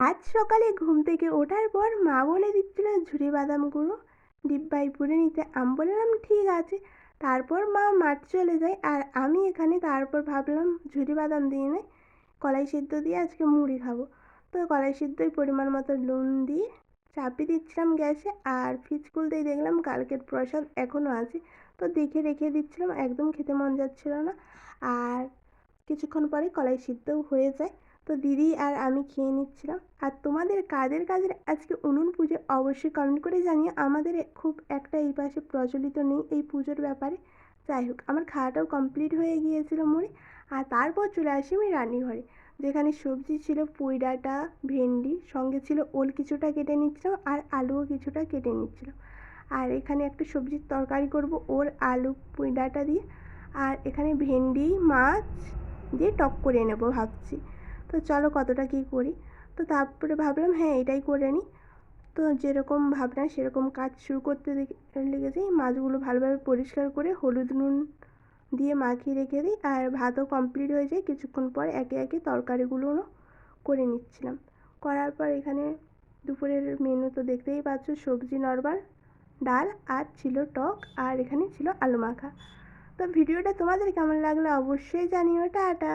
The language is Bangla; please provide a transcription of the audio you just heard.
আজ সকালে ঘুম থেকে ওঠার পর মা বলে দিচ্ছিল ঝুরি বাদাম গুঁড়ো ডিব্বায় পুরে নিতে। আমি বললাম ঠিক আছে। তারপর মা মাঠ চলে যায় আর আমি এখানে তারপর ভাবলাম ঝুরি বাদাম দিয়ে নয়, কলাই সিদ্ধ দিয়ে আজকে মুড়ি খাবো। তো কলাই সিদ্ধই পরিমাণ মতো নুন দিয়ে চাপিয়ে দিচ্ছিলাম গ্যাসে, আর ফ্রিজ খুলতেই দেখলাম কালকের প্রসাদ এখনও আছে। তো দেখে রেখে দিচ্ছিলাম, একদম খেতে মন যাচ্ছিল না। আর কিছুক্ষণ পরে কলাই সিদ্ধও হয়ে যায়। তো দিদি আর আমি খেয়ে নিচ্ছিলাম। আর তোমাদের কাদের কাদের আজকে উনুন পুজো অবশ্যই কমেন্ট করে জানিও। আমাদের খুব একটা এই পাশে প্রচলিত নেই এই পুজোর ব্যাপারে। যাই হোক, আমার খাওয়াটাও কমপ্লিট হয়ে গিয়েছিল মুড়ি। আর তারপর চলে আসি আমি রান্নাঘরে, যেখানে সবজি ছিল পুঁই ডাঁটা, ভেন্ডি, সঙ্গে ছিল ওল কিছুটা কেটে নিচ্ছিলাম আর আলুও কিছুটা কেটে নিচ্ছিলাম। আর এখানে একটা সবজির তরকারি করব ওল আলু পুঁই ডাঁটা দিয়ে। আর এখানে ভেন্ডি মাছ দিয়ে টক করে নেব ভাবছি। তো চলো কতটা কী করি। তো তারপরে ভাবলাম হ্যাঁ এটাই করে নিই। তো যেরকম ভাবনা সেরকম কাজ শুরু করতে লেগেছি। মাছগুলো ভালোভাবে পরিষ্কার করে হলুদ নুন দিয়ে মাখিয়ে রেখে দিই, আর ভাতও কমপ্লিট হয়ে যায় কিছুক্ষণ পর। একে একে তরকারিগুলোও করে নিচ্ছিলাম। করার পর এখানে দুপুরের মেনু তো দেখতেই পাচ্ছ, সবজি নর্মাল, ডাল আর ছিল টক, আর এখানে ছিল আলু মাখা। তো ভিডিওটা তোমাদের কেমন লাগলো অবশ্যই জানিও। টাটা।